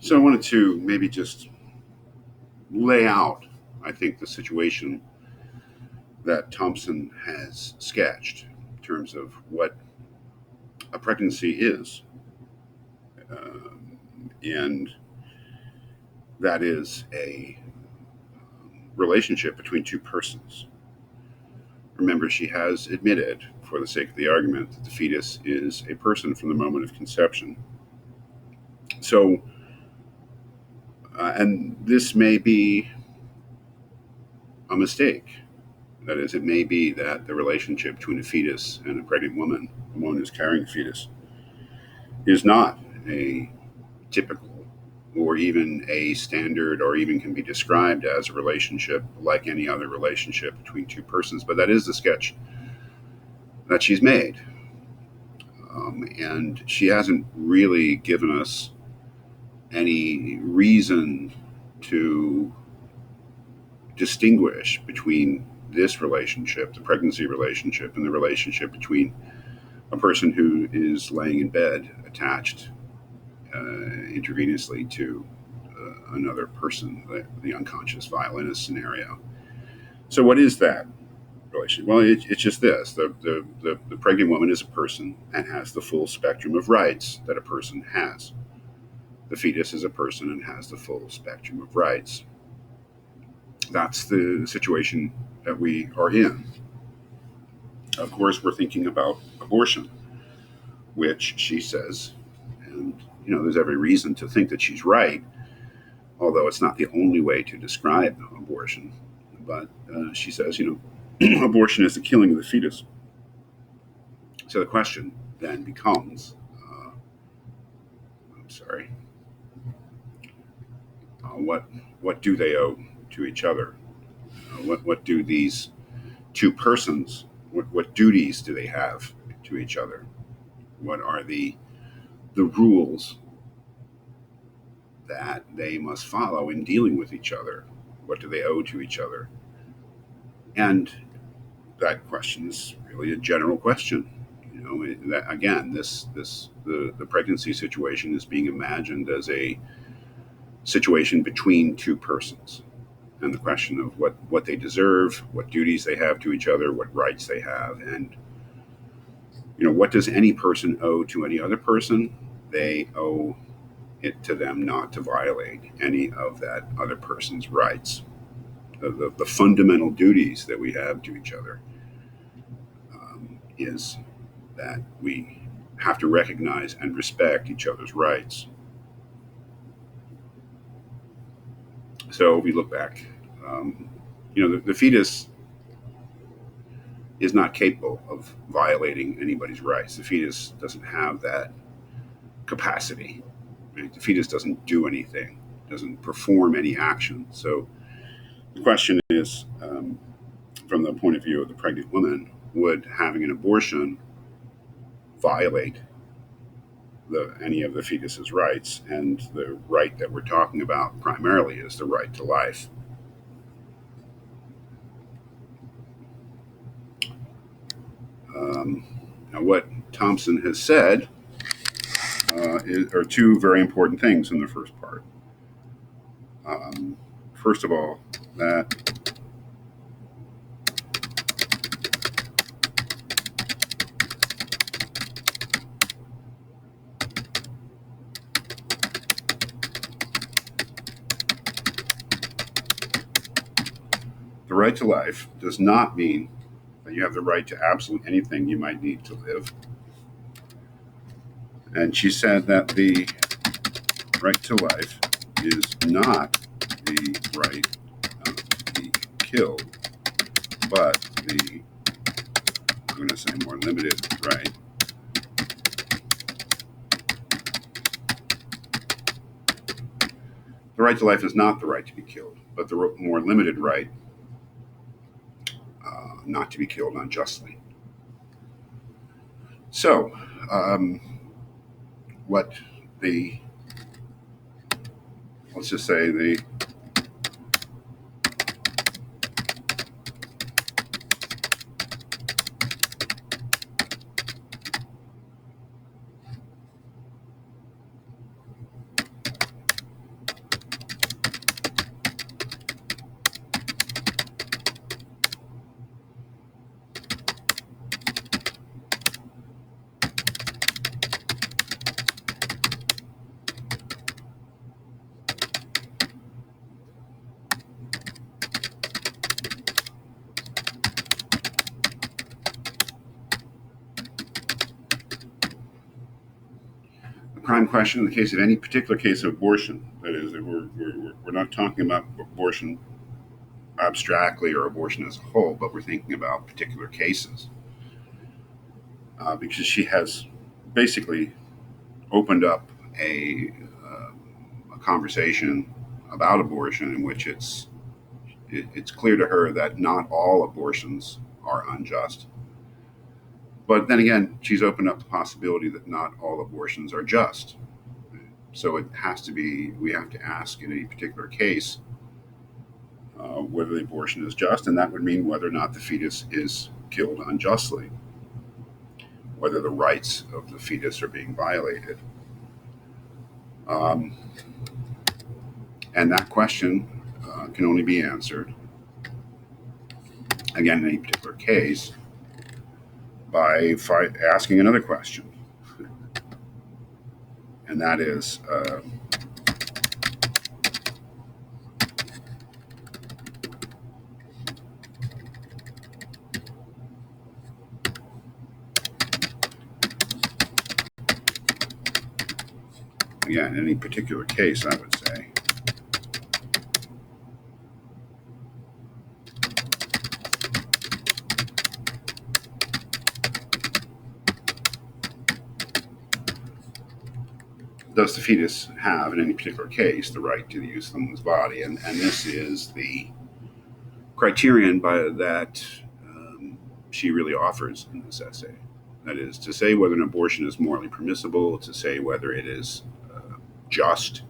So I wanted to maybe just lay out, I think, the situation that Thomson has sketched in terms of what a pregnancy is. And that is a relationship between two persons. Remember, she has admitted, for the sake of the argument, that the fetus is a person from the moment of conception. So, and this may be a mistake. That is, it may be that the relationship between a fetus and a pregnant woman, the woman who's carrying a fetus, is not a typical or even a standard or even can be described as a relationship like any other relationship between two persons. But that is the sketch that she's made. And she hasn't really given us any reason to distinguish between this relationship, the pregnancy relationship, and the relationship between a person who is laying in bed attached intravenously to another person, the unconscious violinist scenario. So, what is that relationship? Well, it's just this: the pregnant woman is a person and has the full spectrum of rights that a person has. The fetus is a person and has the full spectrum of rights. That's the situation that we are in. Of course, we're thinking about abortion, which she says, and there's every reason to think that she's right, although it's not the only way to describe abortion. But she says, abortion is the killing of the fetus. So the question then becomes, I'm sorry, what do they owe to each other? What do these two persons, what duties do they have to each other? What are the rules that they must follow in dealing with each other? What do they owe to each other? And that question is really a general question. Again, the pregnancy situation is being imagined as a situation between two persons, and the question of what they deserve, what duties they have to each other, what rights they have, and what does any person owe to any other person? They owe it to them not to violate any of that other person's rights. The fundamental duties that we have to each other is that we have to recognize and respect each other's rights. So if we look back, the fetus is not capable of violating anybody's rights. The fetus doesn't have that capacity. Right? The fetus doesn't do anything, doesn't perform any action. So the question is, from the point of view of the pregnant woman, would having an abortion violate any of the fetus's rights? And the right that we're talking about primarily is the right to life. Now, what Thomson has said are two very important things in the first part. First of all, that the right to life does not mean that you have the right to absolutely anything you might need to live. And she said that the right to life is not the right to be killed, but the, I'm going to say, more limited right. The right to life is not the right to be killed, but the more limited right not to be killed unjustly. So, what the, let's just say the important question in the case of any particular case of abortion. That is, we're not talking about abortion abstractly or abortion as a whole, but we're thinking about particular cases. Because she has basically opened up a conversation about abortion in which it's clear to her that not all abortions are unjust. But then again, she's opened up the possibility that not all abortions are just. So it has to be, we have to ask in any particular case whether the abortion is just, and that would mean whether or not the fetus is killed unjustly, whether the rights of the fetus are being violated. And that question can only be answered, again, in any particular case, by asking another question. And that is, again, in any particular case, I would say, does the fetus have, in any particular case, the right to the use of the woman's body? And this is the criterion that she really offers in this essay. That is, to say whether an abortion is morally permissible, to say whether it is just,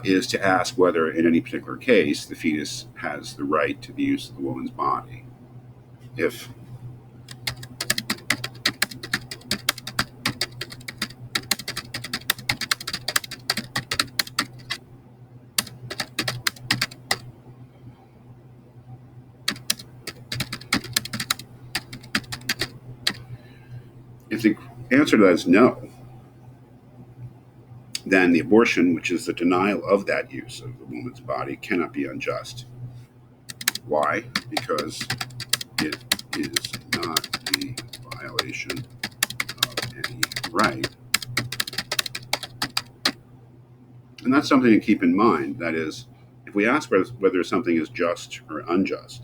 is to ask whether, in any particular case, the fetus has the right to the use of the woman's body. If the answer to that is no, then the abortion, which is the denial of that use of the woman's body, cannot be unjust. Why? Because it is not a violation of any right. And that's something to keep in mind. That is, if we ask whether something is just or unjust,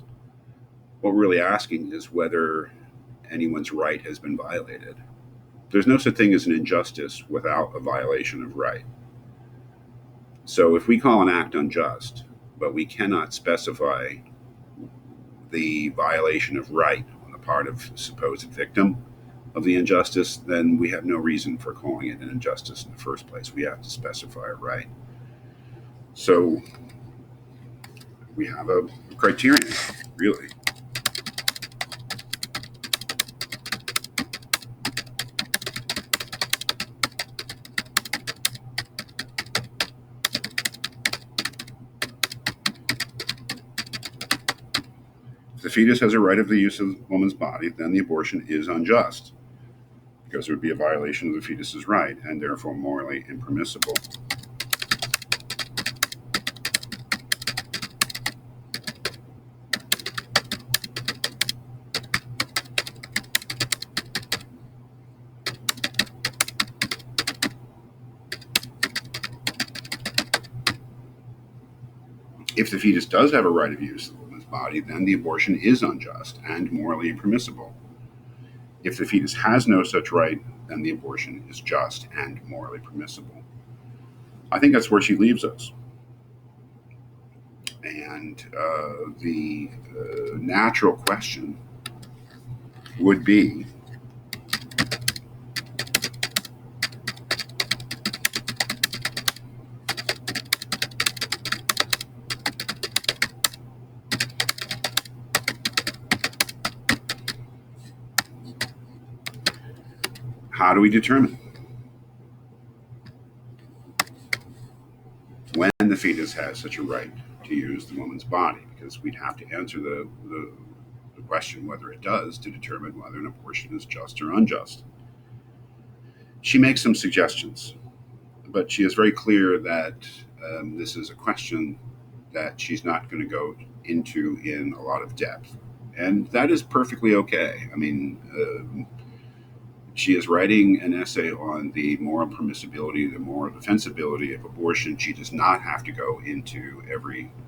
what we're really asking is whether anyone's right has been violated. There's no such thing as an injustice without a violation of right. So if we call an act unjust, but we cannot specify the violation of right on the part of the supposed victim of the injustice, then we have no reason for calling it an injustice in the first place. We have to specify a right. So we have a criterion, really. If the fetus has a right of the use of the woman's body, then the abortion is unjust, because it would be a violation of the fetus's right and therefore morally impermissible. If the fetus does have a right of use of the woman's body, then the abortion is unjust and morally impermissible. If the fetus has no such right, then the abortion is just and morally permissible. I think that's where she leaves us. And the natural question would be, how do we determine when the fetus has such a right to use the woman's body? Because we'd have to answer the question whether it does to determine whether an abortion is just or unjust. She makes some suggestions, but she is very clear that this is a question that she's not going to go into in a lot of depth. And that is perfectly okay. I mean, She is writing an essay on the moral permissibility, the moral defensibility of abortion. She does not have to go into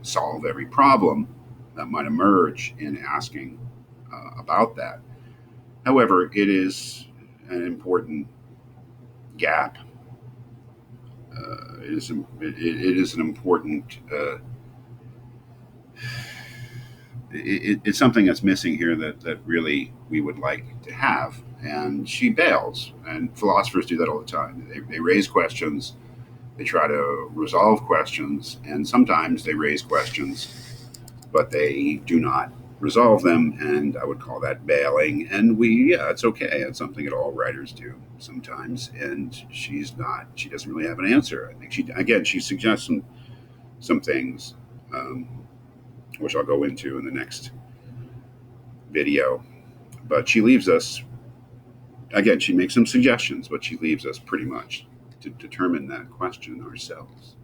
solve every problem that might emerge in asking about that. However, it is an important gap. It is an important. It's something that's missing here that really we would like to have. And she bails, and philosophers do that all the time. They raise questions, they try to resolve questions, and sometimes they raise questions, but they do not resolve them. And I would call that bailing. And yeah, it's okay. It's something that all writers do sometimes. And she doesn't really have an answer. I think she suggests some things, um, which I'll go into in the next video. But she leaves us, again, she makes some suggestions, but she leaves us pretty much to determine that question ourselves.